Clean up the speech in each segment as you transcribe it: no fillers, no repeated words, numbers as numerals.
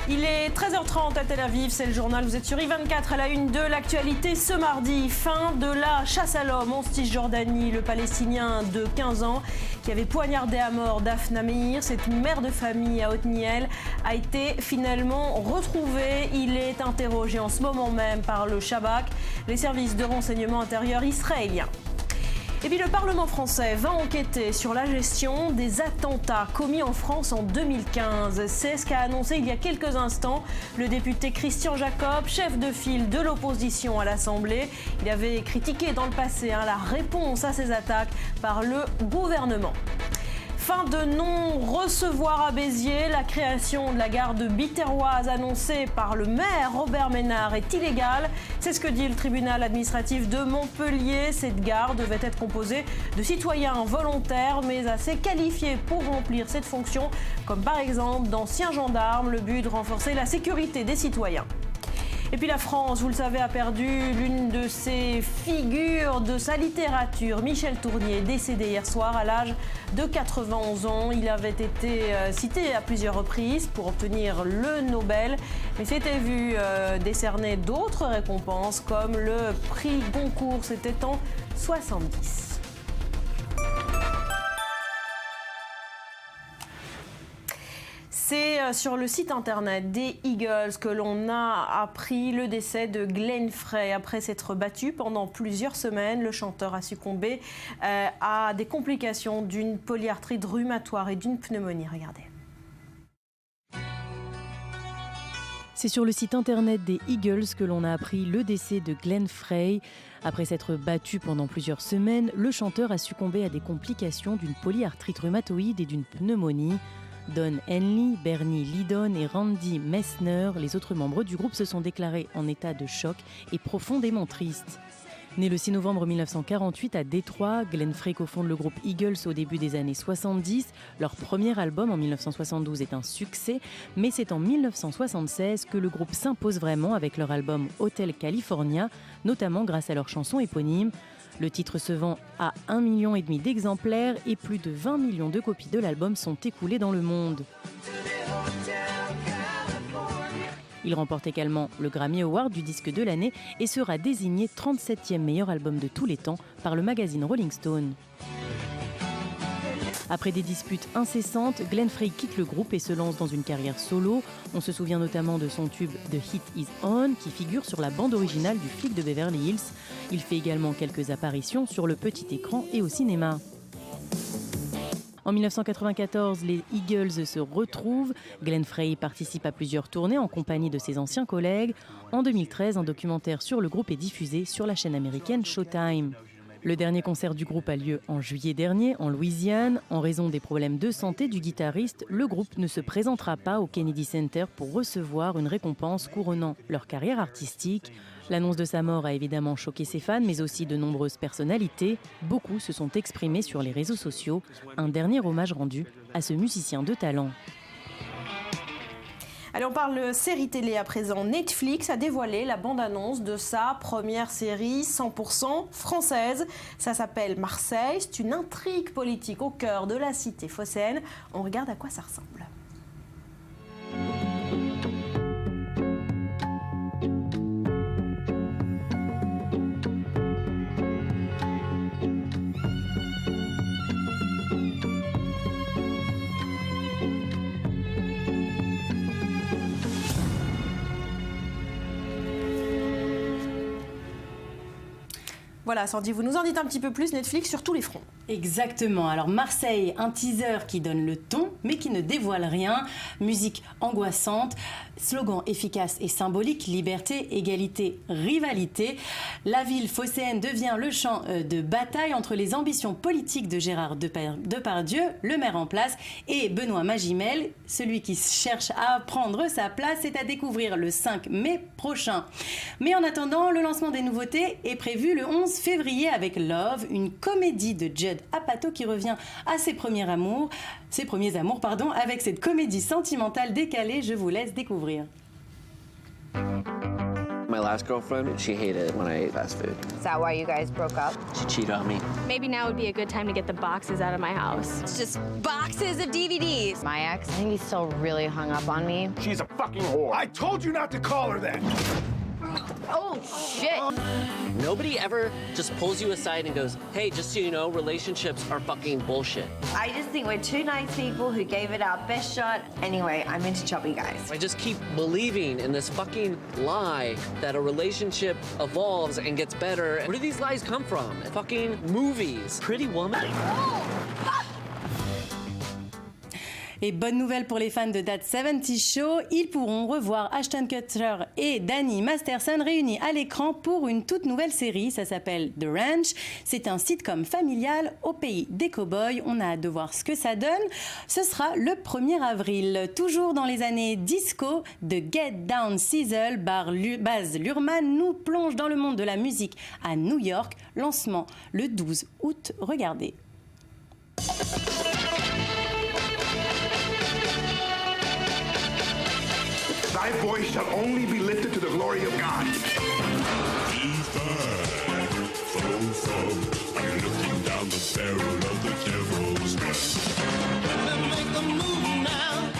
Il est 13h30 à Tel Aviv, c'est le journal. Vous êtes sur I24 à la une de l'actualité ce mardi. Fin de la chasse à l'homme en Cisjordanie. Le Palestinien de 15 ans qui avait poignardé à mort Daphna Meir, cette mère de famille à Otniel, a été finalement retrouvé. Il est interrogé en ce moment même par le Shabak, les services de renseignement intérieur israéliens. Et puis le Parlement français va enquêter sur la gestion des attentats commis en France en 2015. C'est ce qu'a annoncé il y a quelques instants le député Christian Jacob, chef de file de l'opposition à l'Assemblée. Il avait critiqué dans le passé la réponse à ces attaques par le gouvernement. Fin de non-recevoir à Béziers, la création de la gare de Biterroise annoncée par le maire Robert Ménard est illégale. C'est ce que dit le tribunal administratif de Montpellier. Cette gare devait être composée de citoyens volontaires mais assez qualifiés pour remplir cette fonction, comme par exemple d'anciens gendarmes, le but de renforcer la sécurité des citoyens. Et puis la France, vous le savez, a perdu l'une de ses figures de sa littérature. Michel Tournier, décédé hier soir à l'âge de 91 ans. Il avait été cité à plusieurs reprises pour obtenir le Nobel, mais s'était vu décerner d'autres récompenses comme le prix Goncourt, c'était en 70. C'est sur le site internet des Eagles que l'on a appris le décès de Glenn Frey. Après s'être battu pendant plusieurs semaines, le chanteur a succombé à des complications d'une polyarthrite rhumatoire et d'une pneumonie. Regardez. C'est sur le site internet des Eagles que l'on a appris le décès de Glenn Frey. Après s'être battu pendant plusieurs semaines, le chanteur a succombé à des complications d'une polyarthrite rhumatoïde et d'une pneumonie. Don Henley, Bernie Lydon et Randy Messner, les autres membres du groupe, se sont déclarés en état de choc et profondément tristes. Né le 6 novembre 1948 à Détroit, Glenn Frey cofonde le groupe Eagles au début des années 70. Leur premier album en 1972 est un succès, mais c'est en 1976 que le groupe s'impose vraiment avec leur album Hotel California, notamment grâce à leur chanson éponyme. Le titre se vend à 1,5 million d'exemplaires et plus de 20 millions de copies de l'album sont écoulées dans le monde. Il remporte également le Grammy Award du disque de l'année et sera désigné 37e meilleur album de tous les temps par le magazine Rolling Stone. Après des disputes incessantes, Glenn Frey quitte le groupe et se lance dans une carrière solo. On se souvient notamment de son tube The Heat Is On, qui figure sur la bande originale du flic de Beverly Hills. Il fait également quelques apparitions sur le petit écran et au cinéma. En 1994, les Eagles se retrouvent. Glenn Frey participe à plusieurs tournées en compagnie de ses anciens collègues. En 2013, un documentaire sur le groupe est diffusé sur la chaîne américaine Showtime. Le dernier concert du groupe a lieu en juillet dernier, en Louisiane. En raison des problèmes de santé du guitariste, le groupe ne se présentera pas au Kennedy Center pour recevoir une récompense couronnant leur carrière artistique. L'annonce de sa mort a évidemment choqué ses fans, mais aussi de nombreuses personnalités. Beaucoup se sont exprimés sur les réseaux sociaux. Un dernier hommage rendu à ce musicien de talent. Allez, on parle série télé à présent. Netflix a dévoilé la bande-annonce de sa première série 100% française. Ça s'appelle Marseille. C'est une intrigue politique au cœur de la cité phocéenne. On regarde à quoi ça ressemble. Voilà, Sandy, vous nous en dites un petit peu plus, Netflix, sur tous les fronts. Exactement. Alors Marseille, un teaser qui donne le ton, mais qui ne dévoile rien. Musique angoissante, slogan efficace et symbolique, liberté, égalité, rivalité. La ville phocéenne devient le champ de bataille entre les ambitions politiques de Gérard Depardieu, le maire en place, et Benoît Magimel, celui qui cherche à prendre sa place. C'est à découvrir le 5 mai prochain. Mais en attendant, le lancement des nouveautés est prévu le 11 février avec Love, une comédie de Judd Apatow qui revient à ses premiers amours, avec cette comédie sentimentale décalée. Je vous laisse découvrir. my last girlfriend, she hated it when I ate fast food. Is that why you guys broke up? She cheated on me. Maybe now would be a good time to get the boxes out of my house. It's just boxes of DVDs. My ex, I think he's still really hung up on me. She's a fucking whore. I told you not to call her that. Oh, shit. Nobody ever just pulls you aside and goes, hey, just so you know, relationships are fucking bullshit. I just think we're two nice people who gave it our best shot. Anyway, I'm into choppy guys. I just keep believing in this fucking lie that a relationship evolves and gets better. Where do these lies come from? Fucking movies. Pretty Woman. Et bonne nouvelle pour les fans de That 70's Show, ils pourront revoir Ashton Kutcher et Danny Masterson réunis à l'écran pour une toute nouvelle série. Ça s'appelle The Ranch. C'est un sitcom familial au pays des cow-boys. On a hâte de voir ce que ça donne. Ce sera le 1er avril. Toujours dans les années disco, The Get Down Sizzle, Baz Luhrmann nous plonge dans le monde de la musique à New York. Lancement le 12 août. Regardez. Thy voice shall only be lifted to the glory of God. Looking down the barrel of the devil's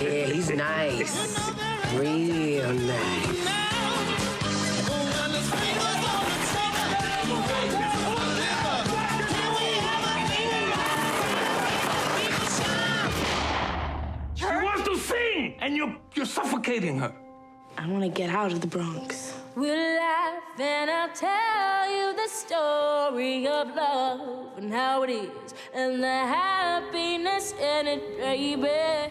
Yeah, he's nice. Real nice. She wants to sing, and you're suffocating her. I want to get out of the Bronx. We'll laugh and I'll tell you the story of love and how it is and the happiness in it, baby.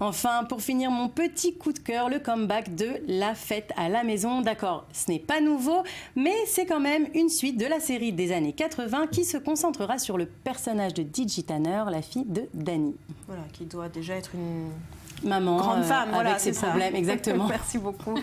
Enfin, pour finir, mon petit coup de cœur, le comeback de La Fête à la Maison. D'accord, ce n'est pas nouveau, mais c'est quand même une suite de la série des années 80 qui se concentrera sur le personnage de Digi Tanner, la fille de Danny. Voilà, qui doit déjà être une maman grande femme, avec voilà, ses problèmes, exactement. Merci beaucoup.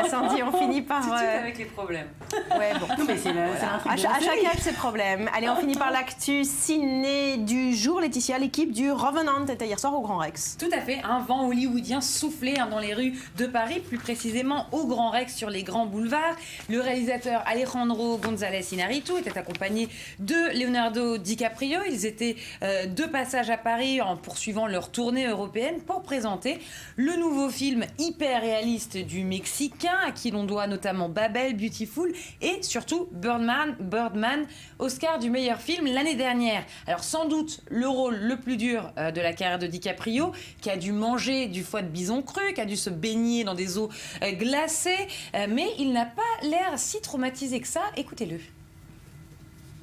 Sandy, on finit par... Tout de suite avec les problèmes. Ouais, bon. Non, mais c'est À chacun ses problèmes. Allez, on finit par l'actu ciné du jour. Laetitia, l'équipe du Revenant était hier soir au Grand Rex. Tout à fait, un vent hollywoodien soufflait dans les rues de Paris, plus précisément au Grand Rex sur les grands boulevards. Le réalisateur Alejandro González Iñárritu était accompagné de Leonardo DiCaprio. Ils étaient de passage à Paris en poursuivant leur tournée européenne pour présenter le nouveau film hyper réaliste du Mexicain, à qui l'on doit notamment Babel, Beautiful et surtout Birdman, Oscar du meilleur film l'année dernière. Alors sans doute le rôle le plus dur de la carrière de DiCaprio, qui a dû manger du foie de bison cru, qui a dû se baigner dans des eaux glacées, mais il n'a pas l'air si traumatisé que ça. Écoutez-le.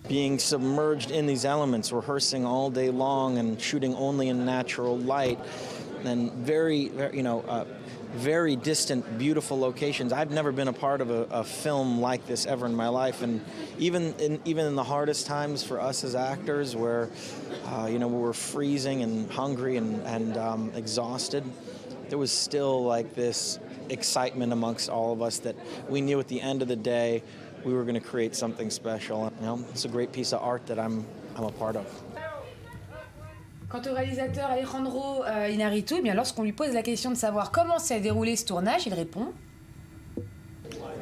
Being submerged in these elements, rehearsing all day long and shooting only in natural light, and very distant, beautiful locations. I've never been a part of a film like this ever in my life, and even in the hardest times for us as actors, where we were freezing and hungry and exhausted, there was still like this excitement amongst all of us that we knew at the end of the day we were going to create something special. It's a great piece of art that I'm a part of. Quant au réalisateur Alejandro Iñárritu, eh bien lorsqu'on lui pose la question de savoir comment s'est déroulé ce tournage, il répond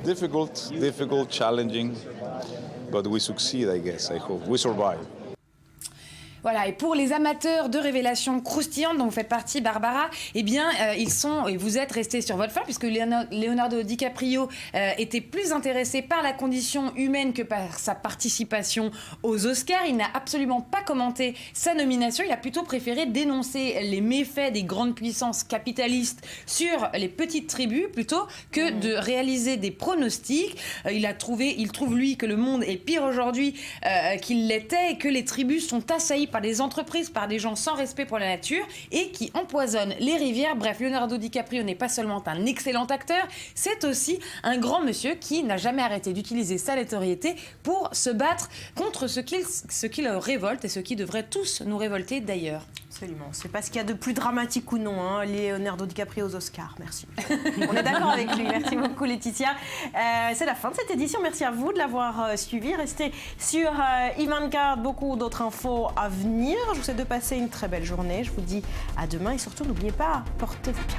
difficult, challenging, but we succeed, I guess. I hope we survive. Voilà, et pour les amateurs de révélations croustillantes dont vous faites partie, Barbara, eh bien, vous êtes restés sur votre faim, puisque Leonardo DiCaprio était plus intéressé par la condition humaine que par sa participation aux Oscars. Il n'a absolument pas commenté sa nomination. Il a plutôt préféré dénoncer les méfaits des grandes puissances capitalistes sur les petites tribus, plutôt que de réaliser des pronostics. Il trouve, lui, que le monde est pire aujourd'hui qu'il l'était et que les tribus sont assaillies par des entreprises, par des gens sans respect pour la nature et qui empoisonnent les rivières. Bref, Leonardo DiCaprio n'est pas seulement un excellent acteur, c'est aussi un grand monsieur qui n'a jamais arrêté d'utiliser sa notoriété pour se battre contre ce qui le révolte et ce qui devrait tous nous révolter d'ailleurs. Absolument. C'est pas ce qu'il y a de plus dramatique ou non, hein, Leonardo DiCaprio aux Oscars. Merci. On est d'accord avec lui. Merci beaucoup, Laetitia. C'est la fin de cette édition. Merci à vous de l'avoir suivi. Restez sur i24, beaucoup d'autres infos à venir. Je vous souhaite de passer une très belle journée. Je vous dis à demain et surtout, n'oubliez pas, portez-vous bien.